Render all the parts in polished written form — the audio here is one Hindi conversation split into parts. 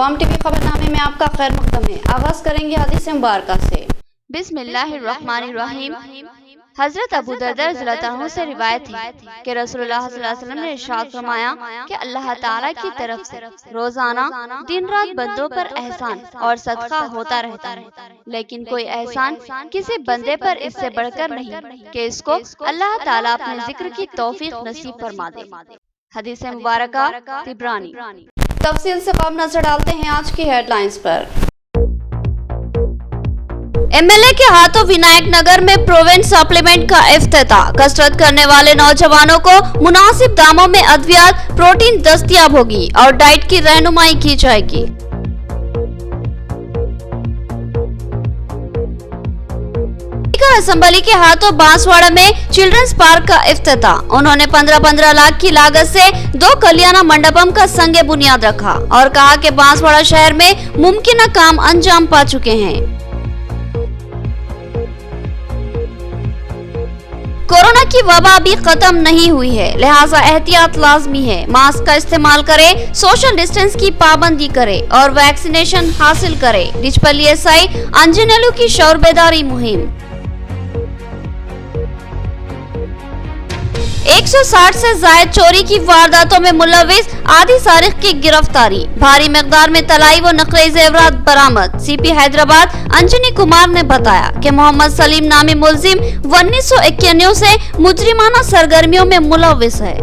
अवाम टीवी खबरनामे में आपका खैर मकदम है। आगाज करेंगे हदीस मुबारका से। बिस्मिल्लाहिर्रहमानिर्रहीम। हजरत अबू दरदा रज़ियल्लाहु अन्हु से रिवायत है कि रसूलुल्लाह सल्लल्लाहु अलैहि वसल्लम ने इरशाद फरमाया कि अल्लाह ताला की तरफ से रोजाना दिन रात बंदों पर एहसान और सदका होता रहता है, लेकिन कोई एहसान किसी बंदे पर इससे बढ़कर नहीं कि इसको अल्लाह ताला अपने जिक्र की तौफीक नसीब फरमा दे। हदीस मुबारका तिब्रानी। तफसील से कब नजर डालते हैं आज की हेडलाइंस पर। एमएलए के हाथों विनायक नगर में प्रोविन सप्लीमेंट का इफ्तिताह। कसरत करने वाले नौजवानों को मुनासिब दामों में अद्वियात प्रोटीन दस्तयाब होगी और डाइट की रहनुमाई की जाएगी। स्पीकर असेंबली के हाथों बांसवाड़ा में चिल्ड्रंस पार्क का इफ्तिताह। उन्होंने 15-15 लाख की लागत से 2 कल्याण मंडपम का संगे बुनियाद रखा और कहा कि बांसवाड़ा शहर में मुमकिन काम अंजाम पा चुके हैं। कोरोना की वबा अभी खत्म नहीं हुई है, लिहाजा एहतियात लाजमी है। मास्क का इस्तेमाल करें, सोशल डिस्टेंस की पाबंदी करें और वैक्सीनेशन हासिल करें। डिचपल्ली एसआई अंजनेलू की शौर बेदारी मुहिम। 160 से ज्यादा चोरी की वारदातों में मुलविस आदि सारिक की गिरफ्तारी। भारी मकदार में तलाई व नकली जेवरात बरामद। सीपी हैदराबाद अंजनी कुमार ने बताया कि मोहम्मद सलीम नामी मुलजिम 1991 से मुजरिमाना सरगर्मियों में मुलविस है।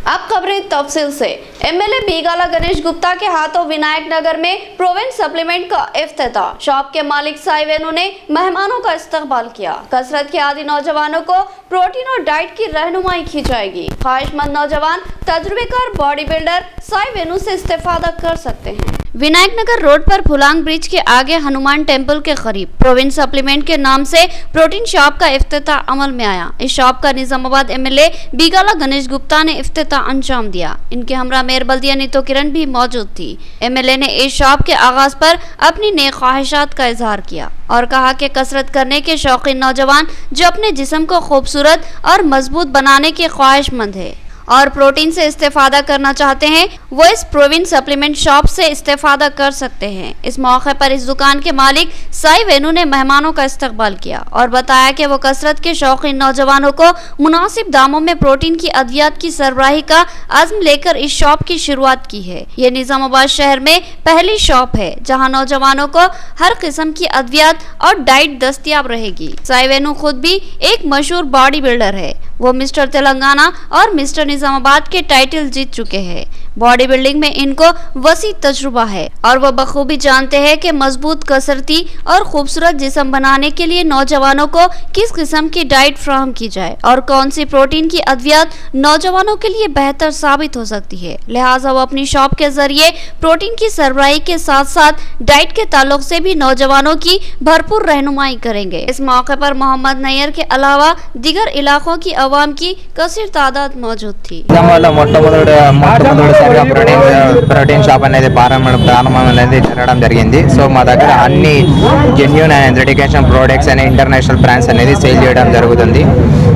अब खबरें तफसील से। एमएलए बीगाला गणेश गुप्ता के हाथों विनायक नगर में प्रोविन सप्लीमेंट का इफ्तिताह। शॉप के मालिक साई वेनू ने मेहमानों का इस्तकबाल किया। कसरत के आदी नौजवानों को प्रोटीन और डाइट की रहनुमाई की जाएगी। ख्वाहिशमंद नौजवान तजुर्बेकार बॉडी बिल्डर साई वेनू से इस्तेफादा कर सकते हैं। विनायक नगर रोड पर फुलांग ब्रिज के आगे हनुमान टेम्पल के करीब प्रोविन सप्लीमेंट के नाम से प्रोटीन शॉप का इफ्तिताह अमल में आया। इस शॉप का निजामाबाद एमएलए बीगाला गणेश गुप्ता ने इफ्तिताह अंजाम दिया। इनके हमरा मेयर बल्दिया नीतो किरण भी मौजूद थी। एमएलए ने इस शॉप के आगाज पर अपनी नेक ख्वाहिशात का इजहार किया और कहा कि कसरत करने के शौकीन नौजवान जो अपने जिस्म को खूबसूरत और मजबूत बनाने के ख्वाहिशमंद है और प्रोटीन से इस्तेफादा करना चाहते हैं, वो इस प्रोविन सप्लीमेंट शॉप से इस्तेफादा कर सकते हैं। इस मौके पर इस दुकान के मालिक साई वेनू ने मेहमानों का इस्तकबाल किया और बताया कि वो कसरत के शौकीन नौजवानों को मुनासिब दामों में प्रोटीन की अद्वियात की सरबराही का अज़्म लेकर इस शॉप की शुरुआत की है। ये निजामाबाद शहर में पहली शॉप है जहाँ नौजवानों को हर किस्म की अद्वियात और डाइट दस्तयाब रहेगी। साई वेनू खुद भी एक मशहूर बॉडी बिल्डर है। वो मिस्टर तेलंगाना और मिस्टर निजामाबाद के टाइटल जीत चुके हैं। बॉडी बिल्डिंग में इनको वसी तजुर्बा है और वो बखूबी जानते हैं कि मजबूत कसरती और खूबसूरत जिस्म बनाने के लिए नौजवानों को किस किस्म की डाइट फ्राहम की जाए और कौन सी प्रोटीन की अद्वियात नौजवानों के लिए बेहतर साबित हो सकती है। लिहाजा वो अपनी शॉप के जरिए प्रोटीन की सरबराही के साथ साथ डाइट के ताल्लुक से भी नौजवानों की भरपूर रहनुमाई करेंगे। इस मौके पर मोहम्मद नैयर के अलावा दीगर इलाकों की अवाम की कसीर तादाद मौजूद थी। ప్రోటీన్ షాప్ అనేది ప్రారంభం అనేది జరగడం జరిగింది. సో మా దగ్గర అన్ని జెన్యూన్ అండ్ డెడికేషన్ ప్రోడక్ట్స్ అనే ఇంటర్నేషనల్ బ్రాండ్స్ అనేది సేల్ చేయడం జరుగుతుంది.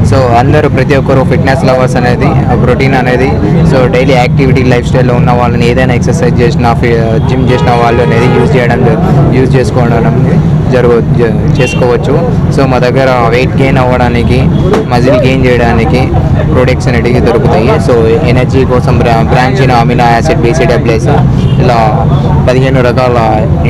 సో అందరూ ప్రతి ఒక్కరు ఫిట్నెస్ లవర్స్ అనేది ప్రోటీన్ అనేది సో డైలీ యాక్టివిటీ లైఫ్ స్టైల్లో ఉన్న వాళ్ళని ఏదైనా ఎక్సర్సైజ్ చేసిన జిమ్ చేసిన వాళ్ళు అనేది యూజ్ చేసుకోవడం చేసుకోవచ్చు. సో మా దగ్గర వెయిట్ గెయిన్ అవ్వడానికి మజిల్ గెయిన్ చేయడానికి ప్రోడక్ట్స్ అనేటివి దొరుకుతాయి. సో ఎనర్జీ కోసం బ్రాంచిన అమినో యాసిడ్ BCAAs ఇలా 15 రకాల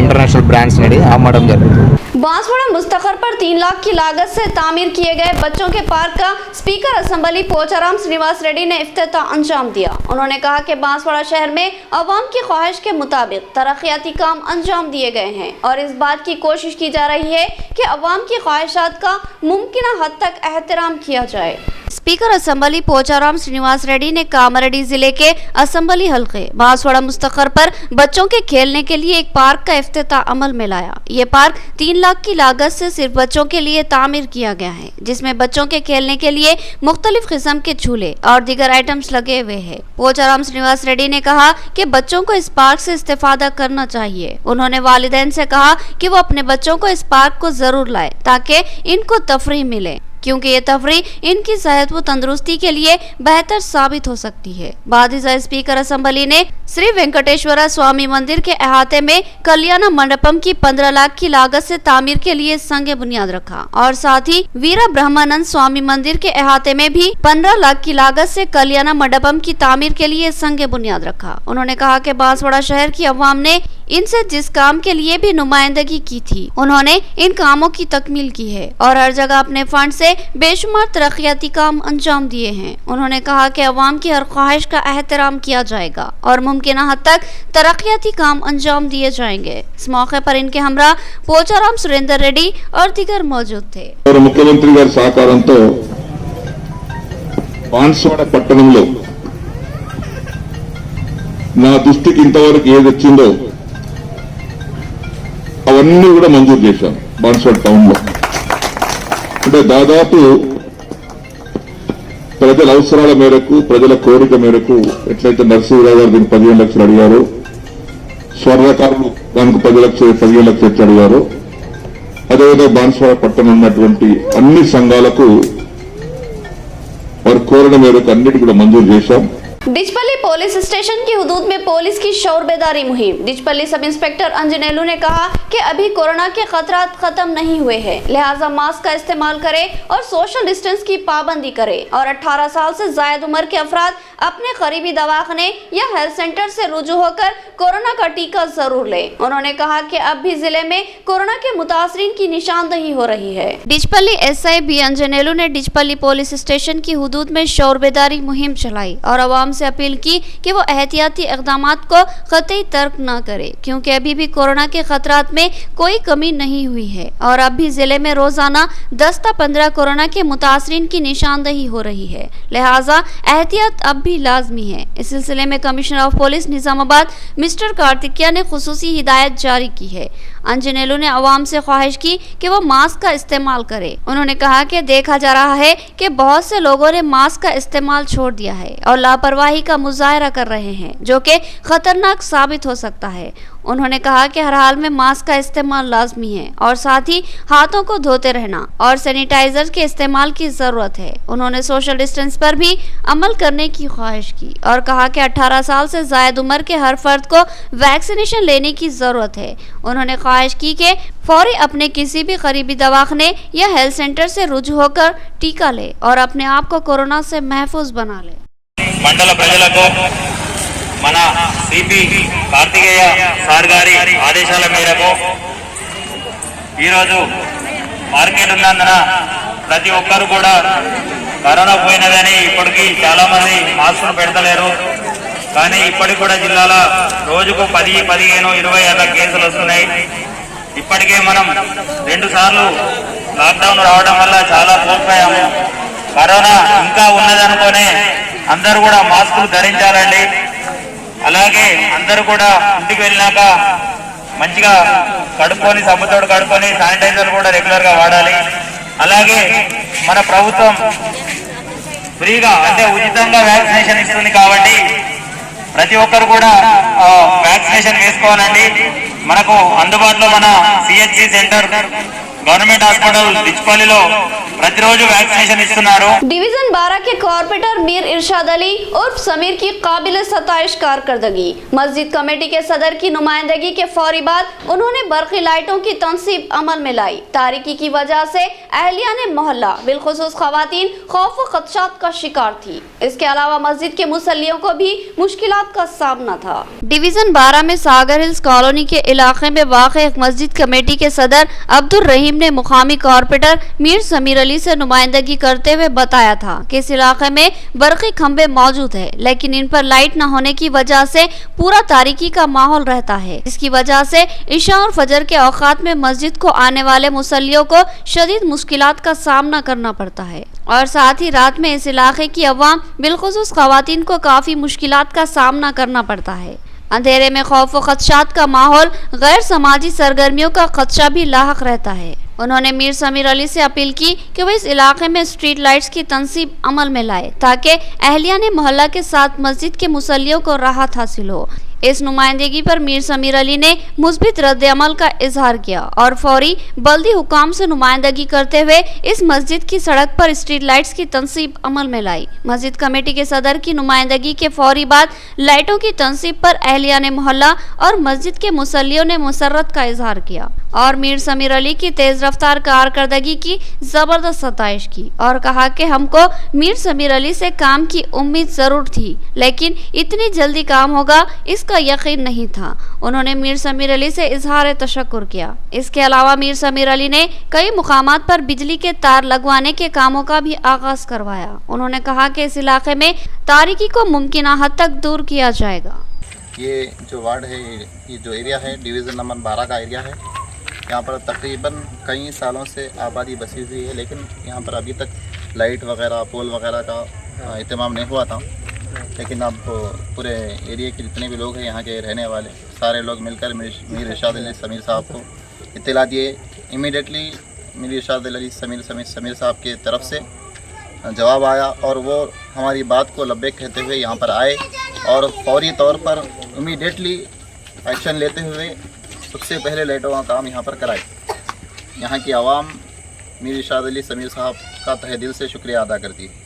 ఇంటర్నేషनल ब्रांड्स ने अम्मడం జరుగుతుంది. बांसवाड़ा मुस्तखर पर 3 लाख की लागत से तामीर किए गए बच्चों के पार्क का स्पीकर असेंबली पोचाराम श्रीनिवास रेड्डी ने इफ्तिताह अंजाम दिया। उन्होंने कहा कि बांसवाड़ा शहर में अवाम की ख्वाहिश के मुताबिक तरक्याती काम अंजाम दिए गए हैं और इस बात की कोशिश की जा रही है कि अवाम की ख्वाहिशात का मुमकिन हद तक एहतराम किया जाए। स्पीकर असेंबली पोचाराम श्रीनिवास रेड्डी ने कामारेड्डी जिले के असेंबली हल्के बांसवाड़ा मुस्तखर पर बच्चों के खेलने के लिए एक पार्क का इफ्तिताह अमल में लाया। ये पार्क 3 लाख की लागत से सिर्फ बच्चों के लिए तामीर किया गया है, जिसमें बच्चों के खेलने के लिए मुख्तलिफ किस्म के झूले और दीगर आइटम्स लगे हुए हैं। पोचाराम श्रीनिवास रेड्डी ने कहा कि बच्चों को इस पार्क से इस्तेफादा करना चाहिए। उन्होंने वालिदैन से कहा कि वो अपने बच्चों को इस पार्क को जरूर लाए ताकि इनको तफरीह मिले। क्योंकि ये तफरीह इनकी सेहत व तंदुरुस्ती के लिए बेहतर साबित हो सकती है। बादिजा स्पीकर असेंबली ने श्री वेंकटेश्वरा स्वामी मंदिर के अहाते में कल्याण मंडपम की 15 लाख की लागत से तामीर के लिए संग बुनियाद रखा और साथ ही वीरा ब्रह्मानंद स्वामी मंदिर के अहाते में भी 15 लाख की लागत से कल्याण मंडपम की तामीर के लिए संग बुनियाद रखा। उन्होंने कहा कि बांसवाड़ा शहर की अवाम ने इनसे जिस काम के लिए भी नुमाइंदगी की थी उन्होंने इन कामों की तकमील की है और हर जगह अपने फंड से बेशुमार तरक्याती काम अंजाम दिए हैं। उन्होंने कहा कि अवाम की हर ख्वाहिश का एहतराम किया जाएगा और मुमकिन हद तक तरक्याती काम अंजाम दिए जाएंगे। इस मौके पर इनके हमरा पोचाराम सुरेंद्र रेड्डी और दीगर मौजूद थे। मुख्यमंत्री गाరి సహకారంతో బాన్స్వాడ పట్టణంలో నా దృష్టికి ఇంతవరకు ఏది వచ్చిందో అవన్నీ కూడా మంజూరు చేశాం బాన్స్వాడ టౌన్ లో। అంటే దాదాపు ప్రజల అవసరాల మేరకు ప్రజల కోరిక మేరకు ఎట్లయితే నరసింహరావు గారు దీనికి 15 లక్షలు అడిగారు, స్వర్ణకారులు దానికి 15 లక్షలు అడిగారు, అదేవిధంగా బాన్స్వాడ పట్టణం ఉన్నటువంటి అన్ని సంఘాలకు వారు కోరిన మేరకు అన్నిటి కూడా మంజూరు చేశాం। डिचपल्ली पुलिस स्टेशन की हुदूद में पुलिस की शौर बेदारी मुहिम। डिचपल्ली सब इंस्पेक्टर अंजनेलू ने कहा कि अभी कोरोना के खतरात खत्म नहीं हुए हैं, लिहाजा मास्क का इस्तेमाल करें और सोशल डिस्टेंस की पाबंदी करें और 18 साल से जायद उम्र के अफराद अपने करीबी दवाखाने या हेल्थ सेंटर से रुजू होकर कोरोना का टीका जरूर लें। उन्होंने कहा कि अब भी जिले में कोरोना के मुतासरीन की निशानदही हो रही है। डिचपल्ली एसआई बी अंजनेलू ने डिचपल्ली पुलिस स्टेशन की हुदूद में शौर बेदारी मुहिम चलाई और अवाम से अपील की कि वो एहतियाती इक़दामात को कतई तर्क न करे, क्योंकि अभी भी कोरोना के खतरात में कोई कमी नहीं हुई है और अब भी जिले में रोजाना 10 से 15 कोरोना के मुतासरीन की निशानदही हो रही है, लिहाजा एहतियात अब भी लाजमी है। इस सिलसिले में commissioner of police Nizamabad mister Karthikeya ने खुसूसी हिदायत जारी की है। अंजनेलू ने अवाम से ख्वाहिश की कि वो मास्क का इस्तेमाल करे। उन्होंने कहा कि देखा जा रहा है कि बहुत से लोगों ने मास्क का इस्तेमाल छोड़ दिया है और लापरवाही का मुजाहरा कर रहे हैं, जो कि खतरनाक साबित हो सकता है। उन्होंने कहा कि हर हाल में मास्क का इस्तेमाल लाजमी है और साथ ही हाथों को धोते रहना और सैनिटाइजर के इस्तेमाल की जरूरत है। उन्होंने सोशल डिस्टेंस पर भी अमल करने की ख्वाहिश की और कहा कि 18 साल से जायद उम्र के हर फर्द को वैक्सीनेशन लेने की जरूरत है। उन्होंने ख्वाहिश की कि फौरी अपने किसी भी करीबी दवाखाने या हेल्थ सेंटर से रुजू होकर टीका ले और अपने आप को कोरोना से महफूज बना ले। మండల ప్రజలకు మన సిపి కార్తికేయ సార్ గారి ఆదేశాల మేరకు ఈరోజు మార్కెట్ ఉన్నందున ప్రతి ఒక్కరు కూడా కరోనా పోయినదని ఇప్పటికీ చాలా మంది మాస్కులు పెడతలేరు, కానీ ఇప్పటికి కూడా జిల్లాలో రోజుకు 10, 15, 20 అలా కేసులు వస్తున్నాయి। ఇప్పటికే మనం 2 సార్లు లాక్డౌన్ రావడం వల్ల చాలా కోల్పోయాము। కరోనా ఇంకా ఉన్నదనుకోనే అందరూ కూడా మాస్కులు ధరించాలండి। అలాగే అందరూ కూడా ఇంటికి వెళ్ళినాక మంచిగా కడుక్కొని సబ్బుతో కడుక్కొని శానిటైజర్ కూడా రెగ్యులర్ గా వాడాలి। అలాగే మన ప్రభుత్వం ఫ్రీగా అంటే ఉచితంగా వ్యాక్సినేషన్ ఇస్తుంది కాబట్టి ప్రతి ఒక్కరు కూడా వ్యాక్సినేషన్ వేసుకోవాలండి। మనకు అందుబాటులో మన CHC centre government hospital Dichpally प्रतिरोज वैक्सीनेशन इस्तुन्नारू। डिवीजन 12 के कॉर्पोरेटर मीर इरशाद अली उर्फ समीर की काबिल सताइश कारकर्दगी। मस्जिद कमेटी के सदर की नुमाइंदगी के फौरी बाद उन्होंने बरक़ी लाइटों की तनसीब अमल में लाई। तारीकी की वजह से अहलियाने मोहल्ला बिलखुसूस खवातीन खौफ व खदशात का शिकार थी। इसके अलावा मस्जिद के मुसल्लियों को भी मुश्किलात का सामना था। डिवीजन 12 में सागर हिल्स कॉलोनी के इलाके में वाक़ एक मस्जिद कमेटी के सदर अब्दुल रहीम ने मुकामी कॉर्पोरेटर मीर समीर अली से नुमाइंदगी करते हुए बताया था कि इस इलाके में बरक़ी खंबे मौजूद है, लेकिन इन पर लाइट न होने की वजह से पूरा तारीकी का माहौल रहता है। इसकी वजह से इशा और फजर के औकात में मस्जिद को आने वाले मुसल्लियों को शदीद मुश्किलात का सामना करना पड़ता है और साथ ही रात में इस इलाके की अवाम बिलखुसूस खवातीन को काफी मुश्किलात का सामना करना पड़ता है। अंधेरे में खौफ व खदशात का माहौल, गैर समाजी सरगर्मियों का खदशा भी लाहक रहता है। उन्होंने मीर समीर अली से अपील की कि वह इस इलाके में स्ट्रीट लाइट्स की तनसीब अमल में लाए ताकि अहलियाने मोहल्ला के साथ मस्जिद के मुसल्लियों को राहत हासिल हो। इस नुमाइंदगी पर मीर समीर अली ने मुस्बित रद्द-ए-अमल का इजहार किया और फौरी बल्दी हुकाम से नुमाइंदगी करते हुए इस मस्जिद की सड़क पर स्ट्रीट लाइट्स की तनसीब अमल में लाई। मस्जिद कमेटी के सदर की नुमाइंदगी के फौरी बाद लाइटों की तनसीब पर अहलियाने मोहल्ला और मस्जिद के मुसल्लियों ने मुसर्रत का इजहार किया और मीर समीर अली की तेज रफ्तार कारकर्दगी की जबरदस्त सताइश की और कहा कि हमको मीर समीर अली से काम की उम्मीद जरूर थी, लेकिन इतनी जल्दी काम होगा इसका यकीन नहीं था। उन्होंने मीर समीर अली से इजहार तशक्कुर किया। इसके अलावा मीर समीर अली ने कई मुकामात पर बिजली के तार लगवाने के कामों का भी आगाज करवाया। उन्होंने कहा कि इस इलाके में तारीकी को मुमकिन हद तक दूर किया जाएगा। ये जो वार्ड है, ये जो एरिया है डिवीज़न नंबर 12 का एरिया है। यहाँ पर तकरीबन कई सालों से आबादी बसी हुई है, लेकिन यहाँ पर अभी तक लाइट वगैरह पोल वगैरह का इत्मीम नहीं हुआ था। लेकिन अब पूरे एरिया के जितने भी लोग हैं यहाँ के रहने वाले सारे लोग मिलकर मीर इरशाद अली समीर साहब को इत्तला दिए। इमीडिएटली मीर इरशाद अली समीर साहब की तरफ से जवाब आया और वो हमारी बात को लब्बैक कहते हुए यहाँ पर आए और फौरी तौर पर इमीडिएटली एक्शन लेते हुए सबसे पहले लाइटों का काम यहाँ पर कराए। यहाँ की आवाम मीर इरशाद अली समीर साहब का तहे दिल से शुक्रिया अदा करती है।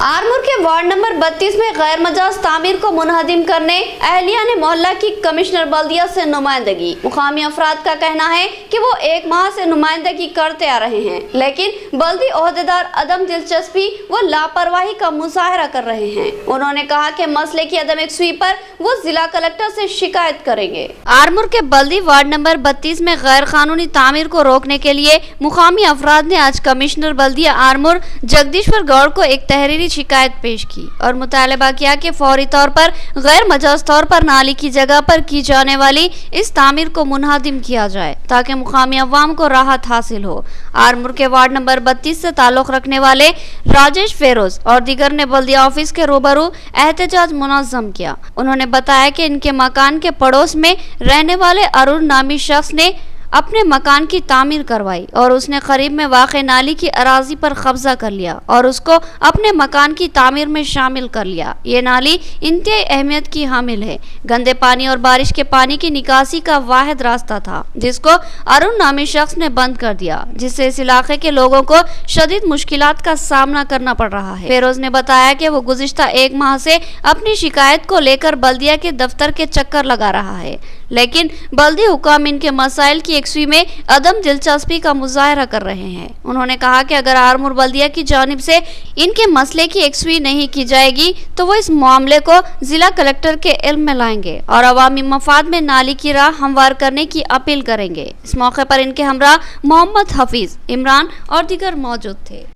आरमूर के वार्ड नंबर 32 में गैर मजाज तामीर को मुनहदिम करने अहलिया ने मोहल्ला की कमिश्नर बल्दिया से नुमाइंदगी। मुकामी अफराद का कहना है कि वो 1 माह से नुमाइंदगी करते आ रहे हैं, लेकिन बल्दी ओहदेदार अदम दिलचस्पी व लापरवाही का मुजाहरा कर रहे हैं। उन्होंने कहा कि मसले की अदम यकसुई पर वो जिला कलेक्टर से शिकायत करेंगे। आरमूर के बल्दी वार्ड नंबर 32 में गैर कानूनी तामीर को रोकने के लिए मुकामी अफराद ने आज कमिश्नर बल्दिया आरमूर जगदीश्वर गौड़ को एक तहरीरी शिकायत पेश की और मुतालबा किया कि फौरी तौर पर गैर मजाज तौर पर नाली की जगह पर की जाने वाली इस तामीर को मुनहदिम किया जाए ताकि मुकामी अवाम को राहत हासिल हो। आरमूर के वार्ड नंबर 32 से ताल्लुक रखने वाले राजेश फेरोज और दीगर ने बल्दिया ऑफिस के रूबरू एहतजाज मुनज़्ज़म किया। उन्होंने बताया कि इनके मकान के पड़ोस में रहने वाले अरुण नामी शख्स ने अपने मकान की तामीर करवाई और उसने करीब में वाक़ नाली की अराजी पर कब्जा कर लिया और उसको अपने मकान की तामीर में शामिल कर लिया। ये नाली इंतहाई अहमियत की हामिल है। गंदे पानी और बारिश के पानी की निकासी का वाहिद रास्ता था जिसको अरुण नामी शख्स ने बंद कर दिया, जिससे इस इलाके के लोगों को शदीद मुश्किलात का सामना करना पड़ रहा है। फेरोज ने बताया कि वो गुज़िश्ता 1 माह से अपनी शिकायत को लेकर बल्दिया के दफ्तर के चक्कर लगा रहा है, लेकिन बल्दी हुकाम इनके मसाइल की यकसुई में अदम दिलचस्पी का मुजाहरा कर रहे हैं। उन्होंने कहा कि अगर आरमूर बल्दिया की जानिब से इनके मसले की यकसुई नहीं की जाएगी तो वो इस मामले को जिला कलेक्टर के इल्म में लाएंगे और अवामी मफाद में नाली की राह हमवार करने की अपील करेंगे। इस मौके पर इनके हमरा मोहम्मद हफीज, इमरान और दीगर मौजूद थे।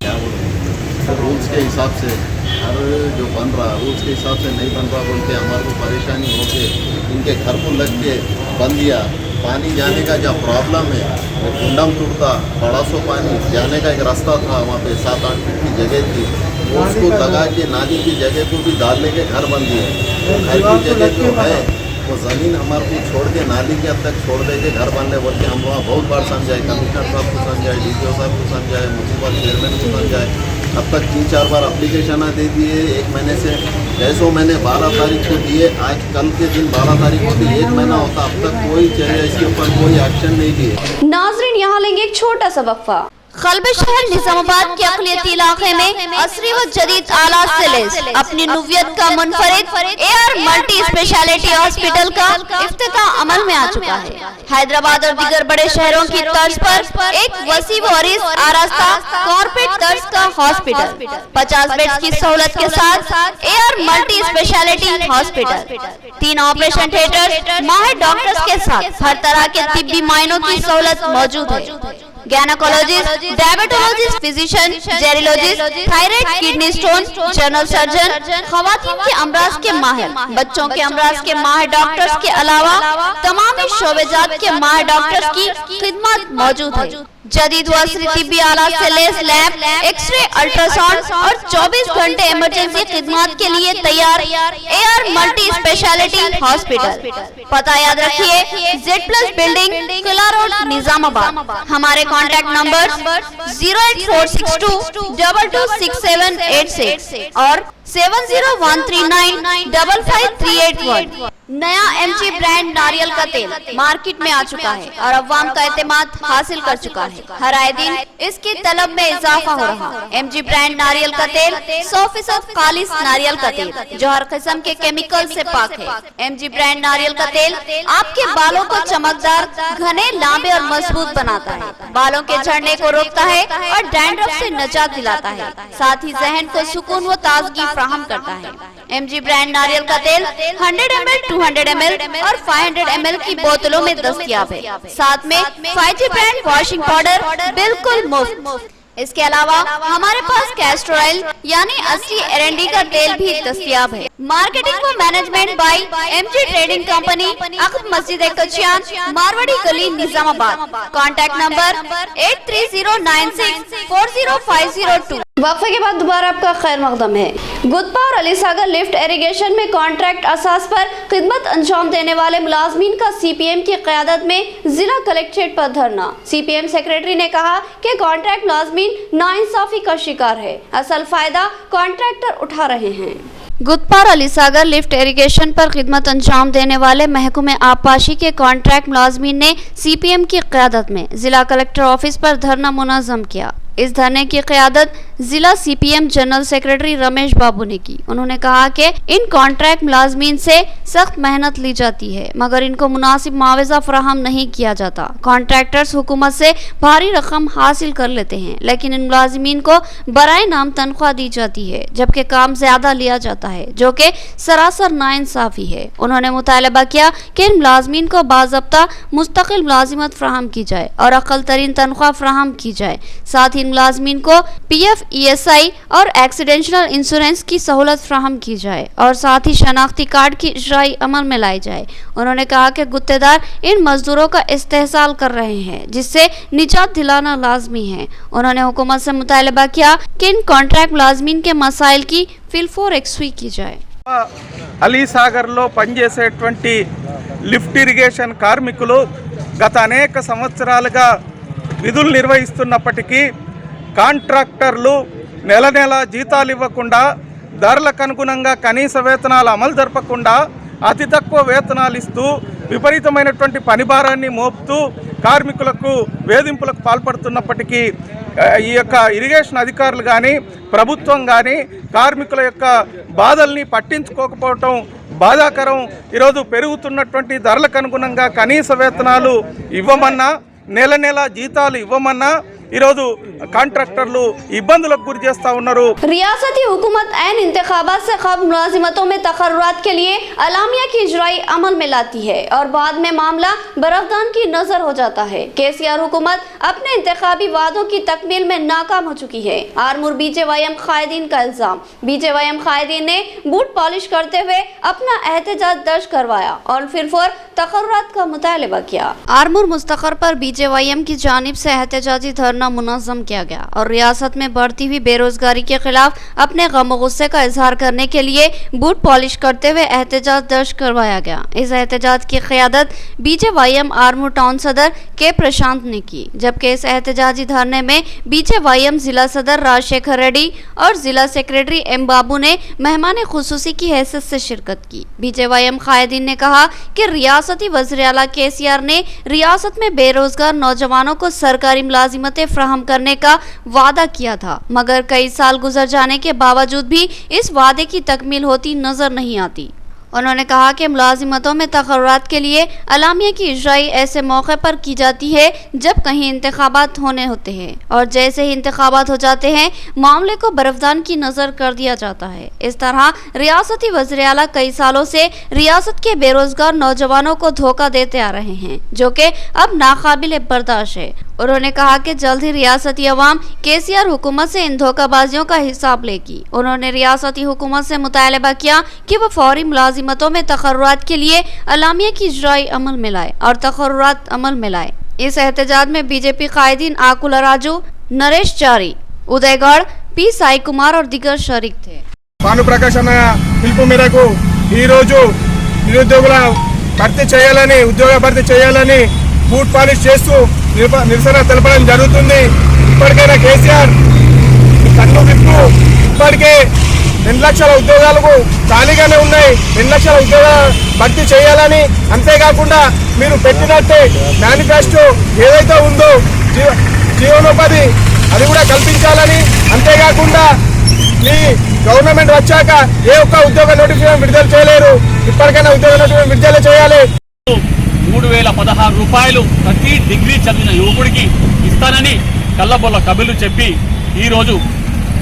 रूल्स के हिसाब से हर जो बन रहा रूल्स के हिसाब से नहीं बन रहा बोल के हमारे को परेशानी हो के इनके घर को लग के बन दिया। पानी जाने का जब प्रॉब्लम है, कुंडम टूटता बड़ा सो पानी जाने का एक रास्ता था, वहाँ पे 7-8 फीट की जगह थी, उसको लगा के नाली की जगह को भी डालने के घर बन दिए। घर की जगह जो है वो ज़मीन हमारे को छोड़ के नाली के अब तक छोड़ दे के घर बनने बोल के हम वहाँ बहुत बार समझाए, कमिश्नर साहब को समझाए, DPO साहब को समझाए, म्यूनसिपल चेयरमैन को समझाए। अब तक 3-4 बार अप्लीकेशन दे दिए। 1 महीने से जैसो मैंने 12 तारीख को दिए, आज कल के दिन 12 तारीख को भी 1 महीना होता, अब तक कोई चर्या इसके ऊपर कोई एक्शन नहीं लिए। नाजरीन, यहाँ लेंगे एक छोटा सा वक्फा। कल्ब शहर निजामाबाद के अक़लियती इलाके में असरी व जदीद आलात से लैस अपनी नुवियत का मुनफरिद AR मल्टी स्पेशलिटी हॉस्पिटल का इफ्तिताह अमल में आ चुका है। हैदराबाद और दीगर बड़े शहरों की तर्ज पर एक वसी व अरीज़ आरास्ता कॉर्पोरेट तर्ज का हॉस्पिटल 50 बेड्स की सहूलत के साथ AR multi speciality hospital, 3 operation theatre, माहिर डॉक्टर्स के साथ हर तरह के तिब्बी मायनों की सहूलत मौजूद है। Gynaecologist, diabetologist, physician, gerontologist, thyroid, kidney stone, general surgeon, खवातीन के अमराज के माहिर, बच्चों के अमराज के माहिर डॉक्टर्स के अलावा तमाम शोबेजात के माहिर डॉक्टर्स की खिदमत मौजूद है। जदीद वस्री तिब्बी आलात से लैस लैब, एक्सरे, अल्ट्रासाउंड और 24 घंटे इमरजेंसी खिदमत के लिए तैयार AR मल्टी स्पेशलिटी हॉस्पिटल। पता याद रखिए, Z+ बिल्डिंग, किला रोड, निजामाबाद। हमारे कॉन्टैक्ट नंबर 08462 226786 और 70139 55381। नया एमजी ब्रांड नारियल का तेल मार्केट में आ चुका है और अवाम का एतमाद हासिल कर चुका है। हर आए दिन इसकी तलब में इजाफा हो रहा है। एमजी ब्रांड नारियल का तेल 100% खालिस नारियल का तेल जो हर किस्म के केमिकल से पाक है। एमजी ब्रांड नारियल का तेल आपके बालों को चमकदार, घने, लंबे और मजबूत बनाता है, बालों के झड़ने को रोकता है और डैंड्रफ से निजात दिलाता है, साथ ही जहन को सुकून व ताजगी फराहम करता है। एमजी ब्रांड नारियल का तेल 100 ml, 200 ml और 500 ml की बोतलों में दस्तयाब है। साथ में 5G ब्रांड वॉशिंग पाउडर बिल्कुल मुफ्त। इसके अलावा हमारे पास कैस्टर ऑयल यानी असली एरंडी का तेल भी दस्तयाब है। मार्केटिंग व management by MG trading company, अकब मस्जिद कचियान, मारवाड़ी गली, निजामाबाद। Contact number 8309640502। वक्फे के बाद दोबारा आपका खैर मकदम है। गुदपा और अली सागर लिफ्ट इरिगेशन में कॉन्ट्रैक्ट असास पर खिदमत अंजाम देने वाले मुलाजमीन का सीपीएम की क़यादत में जिला कलेक्ट्रेट पर धरना। सीपीएम सेक्रेटरी ने कहा कि कॉन्ट्रैक्ट मुलाजमीन नाइंसाफी का शिकार है, असल फायदा कॉन्ट्रैक्टर उठा रहे हैं। गुदपा और अली सागर लिफ्ट इरिगेशन पर खिदमत अंजाम देने वाले महकमे आबपाशी के कॉन्ट्रैक्ट मुलाजमीन ने सीपीएम की क़यादत में जिला कलेक्टर ऑफिस पर धरना मुनज़्ज़म किया। इस धरने की क़यादत जिला सीपीएम जनरल सेक्रेटरी रमेश बाबू ने की। उन्होंने कहा कि इन कॉन्ट्रैक्ट मुलाजमीन से सख्त मेहनत ली जाती है मगर इनको मुनासिब मुआवजा फराहम नहीं किया जाता। कॉन्ट्रैक्टर्स हुकूमत से भारी रकम हासिल कर लेते हैं लेकिन इन मुलाजमीन को बराए नाम तनख्वाह दी जाती है जबकि काम ज्यादा लिया जाता है जो कि सरासर नाइंसाफी है। उन्होंने मुतालबा किया कि इन मुलाजमीन को बाज़ाब्ता मुस्तकिल मुलाजिमत फराहम की जाए और अक़ल तरीन तनख्वाह फराहम की जाए। साथ ही मुलाजमीन को पीएफ, ईएसआई और एक्सीडेंशल इंश्योरेंस की सहूलत फ्राहम की जाए और साथ ही शनाख्ती कार्ड की इजराई अमल में लाई जाए। उन्होंने कहा कि गुत्तेदार इन मजदूरों का इस्तेहसाल कर रहे हैं जिससे निजात दिलाना लाजमी है। उन्होंने हुकूमत से मुतालबा किया कि इन कॉन्ट्रैक्ट मुलाजमीन के मसाइल की फिलफोर एक्सवी की जाए। అలీ సాగర్లో పనిచేసేటువంటి లిఫ్ట్ ఇరిగేషన్ కార్మికులు గత అనేక సంవత్సరాలుగా విధులు నిర్వహిస్తున్నప్పటికీ కాంట్రాక్టర్లు నెల నెల జీతాలు ఇవ్వకుండా, ధరలకు అనుగుణంగా కనీస వేతనాలు అమలు జరపకుండా అతి తక్కువ వేతనాలు ఇస్తూ విపరీతమైనటువంటి పనిభారాన్ని మోపుతూ కార్మికులకు వేధింపులకు పాల్పడుతున్నప్పటికీ ఈ యొక్క ఇరిగేషన్ అధికారులు కానీ ప్రభుత్వం కానీ కార్మికుల యొక్క బాధల్ని పట్టించుకోకపోవటం బాధాకరం. ఈరోజు పెరుగుతున్నటువంటి ధరలకు అనుగుణంగా కనీస వేతనాలు ఇవ్వమన్నా, నెల నెల జీతాలు ఇవ్వమన్నా ఈరోజు కాంట్రాక్టర్లు ఇబ్బందులకు గురి చేస్తా ఉన్నారు. रियासती हुकूमत ऐन इंतखाबात से कबल मुलाजिमतों में तकर्रुरात के लिए अलामिया की इजराई अमल में लाती है और बाद में मामला बरफदान की नजर हो जाता है। केसीआर हुकूमत अपने इंतखाबी वादों की तकमील में नाकाम हो चुकी है। आरमूर बीजेवाईएम कायदीन का इल्जाम। बीजेवाईएम कायदीन ने बूट पॉलिश करते हुए अपना एहतजाज दर्ज करवाया और फिर तकर्रुरात का मुतालबा किया। आरमूर मुस्तकर पर बीजेवाईएम की जानिब से एहतजाजी धरना मुनज़्ज़म किया गया और रियासत में बढ़ती हुई बेरोजगारी के खिलाफ अपने गम और गुस्से का इजहार करने के लिए बूट पॉलिश करते हुए एहतजाज दर्ज करवाया गया। इस एहतजाज की क़यादत बीजेवाईएम आरमूर टाउन सदर के प्रशांत ने की जबकि इस एहतजाजी धरने में बीजेवाईएम जिला सदर राजशेखर रेड्डी और जिला सेक्रेटरी एम बाबू ने मेहमान खुसूसी की हैसियत से शिरकत की। बीजेवाईएम कायदीन ने कहा कि रियासती वज़ीर आला केसीआर ने रियासत में बेरोजगार नौजवानों को सरकारी मुलाजिमतें फ्राहम करने का वादा किया था मगर कई साल गुजर जाने के बावजूद भी इस वादे की तकमील होती नजर नहीं आती। उन्होंने कहा कि मुलाजिमतों में तकर्रुरात के लिए अलामिया की इजराई ऐसे मौके पर की जाती है जब कहीं इंतखाबात होने होते हैं और जैसे ही इंतखाबात हो जाते हैं मामले को बरफदान की नज़र कर दिया जाता है। इस तरह रियासती वज़ीर आला कई सालों से रियासत के बेरोजगार नौजवानों को धोखा देते आ रहे हैं जो कि अब नाकाबिल बर्दाश्त है। उन्होंने कहा कि जल्द ही रियासती अवाम केसीआर हुकूमत से इन धोखाबाजियों का हिसाब लेगी। उन्होंने रियासती हुकूमत से मुतालबा किया कि वह फौरी मुलाजिमतों में तकर्रुरात के लिए अलामिया की इजराई अमल में लाए और तकर्रुरात अमल में लाए। इस एहतजाज में बीजेपी कायदीन आकुला राजू, नरेश चारी, उदयगढ़, पी साई कुमार और दिगर शरीक थे। భాను ప్రకాశ్ అన్న పిలుపు మేరకు ఈరోజు నిరుద్యోగుల భర్తీ చేయాలని, ఉద్యోగ భర్తీ చేయాలని బూట్ పాలిష్ చేస్తూ నిరసన తెలపడం జరుగుతుంది. ఇప్పటికైనా కేసీఆర్ కన్ను విప్పు, ఇప్పటికే 2 లక్షల ఉద్యోగాలకు ఖాళీగానే ఉన్నాయి. 2 లక్షల ఉద్యోగాలు భర్తీ చేయాలని, అంతేకాకుండా మీరు పెట్టినట్టే మేనిఫెస్టో ఏదైతే ఉందో జీవనోపాధి అది కూడా కల్పించాలని, అంతేకాకుండా మీ గవర్నమెంట్ వచ్చాక ఏ ఒక్క ఉద్యోగ నోటిఫికేషన్ విడుదల చేయలేరు. ఇప్పటికైనా ఉద్యోగ నోటిఫికేషన్ విడుదల చేయాలి. 3016 రూపాయలు ప్రతి డిగ్రీ చదివిన యువకుడికి ఇస్తానని కళ్ళబొల్ల కబుర్లు చెప్పి ఈరోజు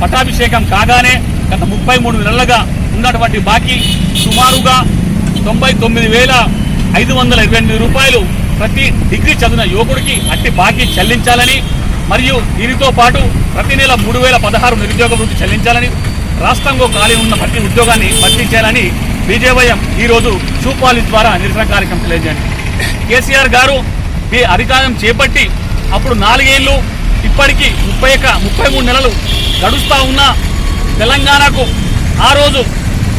పట్టాభిషేకం కాగానే గత 33 నెలలుగా ఉన్నటువంటి బాకీ సుమారుగా 99,528 రూపాయలు ప్రతి డిగ్రీ చదివిన యువకుడికి అట్టి బాకీ చెల్లించాలని, మరియు దీనితో పాటు ప్రతి నెల 3016 నిరుద్యోగ వృత్తి చెల్లించాలని, రాష్ట్రంలో ఖాళీ ఉన్న ప్రతి ఉద్యోగాన్ని భర్తీ చేయాలని బీజేవైఎం ఈరోజు షూ పాలిష్ ద్వారా నిరసన కార్యక్రమం తెలియజేయండి. కేసీఆర్ గారు ఈ అధికారం చేపట్టి అప్పుడు 4 ఏళ్ళు, ఇప్పటికీ 33 నెలలు గడుస్తూ ఉన్న తెలంగాణకు ఆ రోజు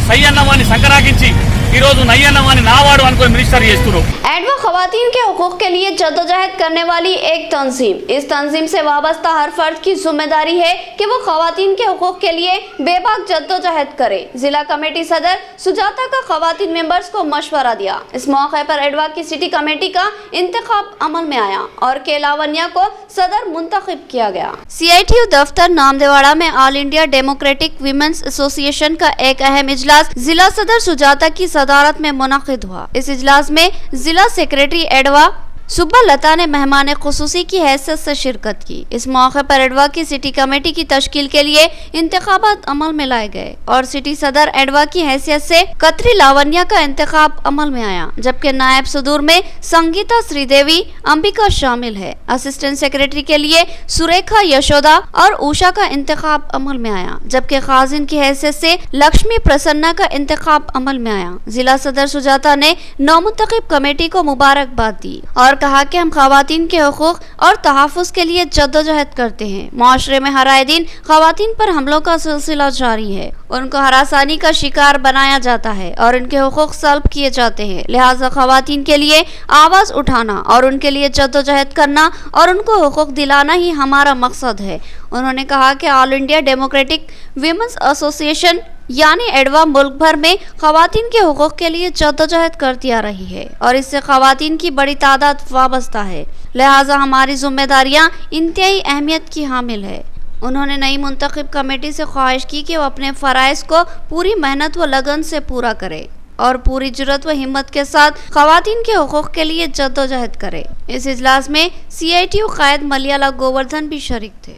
సై అన్నవాన్ని సంకరాకించి ఈరోజు నయ్యన్నవాన్ని నావాడు అనుకుని మినిస్టర్ చేస్తున్నారు. एडवा खवातीन के हुकूक के लिए जद्दोजहद करने वाली एक तंजीम। इस तंजीम से वाबस्ता हर फर्द की जिम्मेदारी है कि वो खवातीन के हुकूक के लिए बेबाक जद्दोजहद करे। जिला कमेटी सदर सुजाता का खवातीन मेंबर्स को मशवरा दिया। इस मौके पर एडवा की सिटी कमेटी का इंतखाब अमल में आया और के लावण्या को सदर मुंतखब किया गया। CITU दफ्तर नामदेवाड़ा में all India democratic women's association का एक अहम इजलास जिला सदर सुजाता की सदारत में मुनक़िद हुआ। इस इजलास में जिला सेक्रेटरी एडवा सुब्बा लता ने मेहमान खुसूसी की हैसियत से शिरकत की। इस मौके पर एडवा की सिटी कमेटी की तश्कील के लिए इंतखाबात अमल में लाए गए और सिटी सदर एडवा की हैसियत से कतरी लावण्या का इंतखाब अमल में आया, जबकि नायब सदूर में संगीता श्रीदेवी अंबिका शामिल है। असिस्टेंट सेक्रेटरी के लिए सुरेखा यशोदा और उषा का इंतखाब अमल में आया, जबकि खाजिन की हैसियत से लक्ष्मी प्रसन्ना का इंतखाब अमल में आया। जिला सदर सुजाता ने नौमुंतखब कमेटी को मुबारकबाद दी और कहा कि हम खवातीन के हुकूक और तहफ़्फ़ुज़ के लिए जद्दोजहद करते हैं। माशरे में हर आए दिन खवातीन पर हमलों का सिलसिला जारी है, उनको हरासानी का शिकार बनाया जाता है और उनके हुकूक सल्ब किए जाते हैं। लिहाजा खवातीन के लिए आवाज़ उठाना और उनके लिए जद्दोजहद करना और उनको हुकूक दिलाना ही हमारा मकसद है। उन्होंने कहा कि all India democratic women's association यानी एडवा मुल्क भर में खवातीन के हुकूक के लिए जद्दोजहद करती आ रही है और इससे खवातीन की बड़ी तादाद वाबस्ता है। लिहाजा हमारी जिम्मेदारियां इंतहाई अहमियत की हामिल है। उन्होंने नई मुंतखब कमेटी से ख्वाहिश की कि वो अपने फ़राइज़ को पूरी मेहनत व लगन से पूरा करे और पूरी जुर्रत व हिम्मत के साथ खवातीन के हुकूक के लिए जद्दोजहद करे। इस इजलास में CITU कायद मलियाला गोवर्धन भी शरीक थे।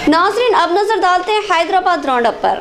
नाज़रीन, अब नजर डालते हैं हैदराबाद राउंडअप पर।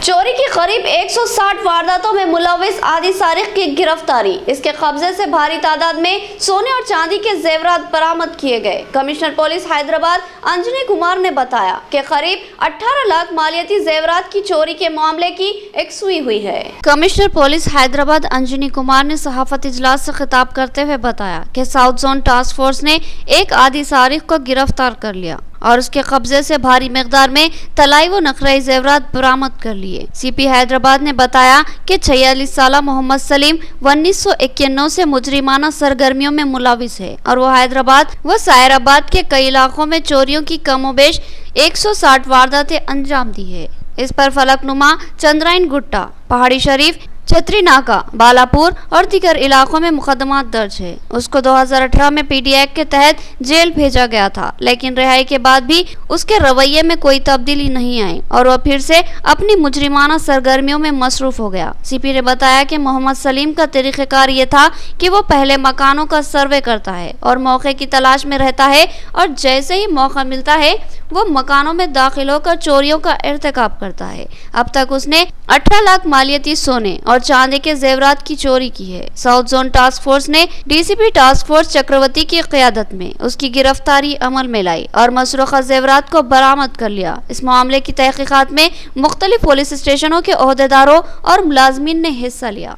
चोरी की करीब 160 वारदातों में मुलविस आदि सारिक की गिरफ्तारी। इसके कब्जे से भारी तादाद में सोने और चांदी के जेवरात बरामद किए गए। कमिश्नर पुलिस हैदराबाद अंजनी कुमार ने बताया कि करीब 18 लाख मालियाती जेवरात की चोरी के मामले की एकसुई हुई है। कमिश्नर पुलिस हैदराबाद अंजनी कुमार ने सहाफत इजलास से खिताब करते हुए बताया कि साउथ जोन टास्क फोर्स ने एक आदि सारिक को गिरफ्तार कर लिया और उसके कब्जे से भारी मिकदार में तलाई व नखराई जेवरात बरामद कर लिए। CP हैदराबाद ने बताया कि 46 साला मोहम्मद सलीम 1991 से मुजरिमाना सरगर्मियों में मुलविस है और वो हैदराबाद व सायराबाद के कई इलाकों में चोरियों की कमोबेश 160 वारदातें अंजाम दी है। इस पर फलकनुमा, चंद्राइन गुट्टा, पहाड़ी शरीफ, छतरी नाका, बालापुर और दीगर इलाकों में मुकदमा दर्ज है। उसको 2018 में PD एक्ट के तहत जेल भेजा गया था, लेकिन रिहाई के बाद भी उसके रवैये में कोई तब्दीली नहीं आई और वह फिर से अपनी मुजरिमाना सरगर्मियों में मसरूफ हो गया। CP ने बताया कि मोहम्मद सलीम का तरीक़ेकार ये था कि वो पहले मकानों का सर्वे करता है और मौके की तलाश में रहता है और जैसे ही मौका मिलता है वो मकानों में दाखिल होकर चोरियों का इर्तिकाब करता है। अब तक उसने 18 लाख मालियती सोने और और चांदी के जेवरात की चोरी की है। साउथ जोन टास्क फोर्स ने डीसीपी टास्क फोर्स चक्रवर्ती की क़यादत में उसकी गिरफ्तारी अमल में लाई और मसरूखा जेवरात को बरामद कर लिया। इस मामले की तहकीकात में मुख्तलिफ पुलिस स्टेशनों के ओहदेदारों और मुलाजमीन ने हिस्सा लिया।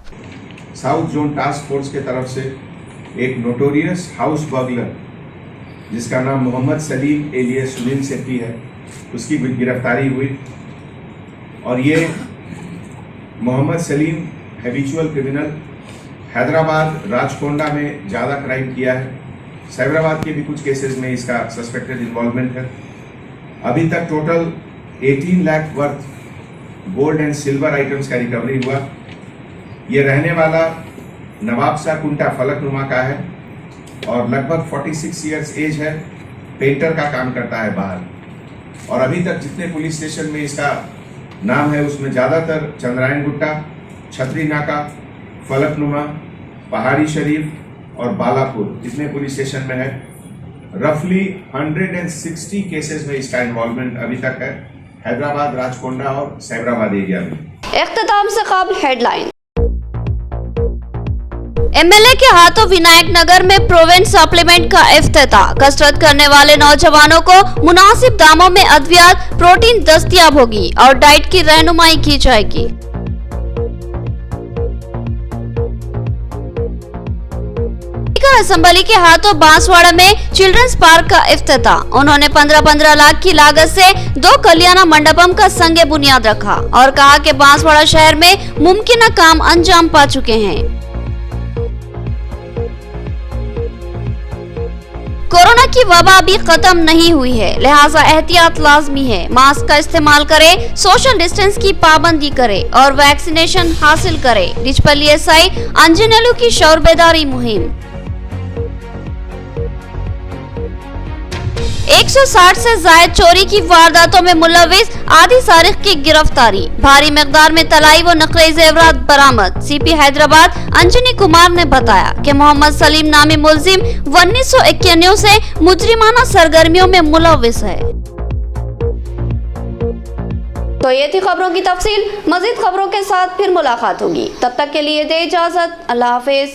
साउथ जोन टास्क फोर्स के तरफ से एक नोटोरियस हाउस बर्गलर जिसका नाम मोहम्मद सलीम एलियस सुनील सेट्टी है, उसकी गिरफ्तारी हुई। और ये मोहम्मद सलीम हैबिचुअल क्रिमिनल, हैदराबाद राजकोंडा में ज़्यादा क्राइम किया है। साइबराबाद के भी कुछ केसेस में इसका सस्पेक्टेड इन्वॉल्वमेंट है। अभी तक total 18 lakh worth gold and silver items का रिकवरी हुआ। ये रहने वाला नवाबसा कुंटा फलकनुमा का है और लगभग 46 इयर्स एज है। पेंटर का काम करता है बाहर। और अभी तक जितने पुलिस स्टेशन में इसका नाम है उसमें ज़्यादातर चंद्रायन गुट्टा, छतरी नाका, फलकनुमा, पहाड़ी शरीफ और बालापुर जितने पुलिस स्टेशन में है, रफली 160 केसेस में इसका इन्वॉल्वमेंट अभी तक है, हैदराबाद राजकोंडा और साइबराबाद एरिया में। इख्तिताम से कबल हेडलाइन। एमएलए के हाथों विनायक नगर में प्रोवेंट सप्लीमेंट का इफ्तिताह। कसरत करने वाले नौजवानों को मुनासिब दामों में अद्वियात प्रोटीन दस्तयाब होगी और डाइट की रहनुमाई की जाएगी। स्पीकर असेंबली के हाथों बांसवाड़ा में चिल्ड्रंस पार्क का इफ्तिताह। उन्होंने 15-15 लाख की लागत से 2 कल्याणा मंडपम का संगे बुनियाद रखा और कहा कि बांसवाड़ा शहर में मुमकिन काम अंजाम पा चुके हैं। कोरोना की वबा अभी खत्म नहीं हुई है, लिहाजा एहतियात लाजमी है। मास्क का इस्तेमाल करें, सोशल डिस्टेंस की पाबंदी करें और वैक्सीनेशन हासिल करें। डिचपल्ली एसआई अंजनेलू की शौर बेदारी मुहिम। 160 से जायद चोरी की वारदातों में मुलविस आदि सारिक की गिरफ्तारी। भारी मिकदार में तलाई व नकली जेवरात बरामद। सीपी हैदराबाद अंजनी कुमार ने बताया कि मोहम्मद सलीम नामी मुलजिम 1991 से मुजरिमाना सरगर्मियों में मुलविस है। तो ये थी खबरों की तफसील। मजीद खबरों के साथ फिर मुलाकात होगी, तब तक के लिए दे इजाजत। अल्लाह हाफिज।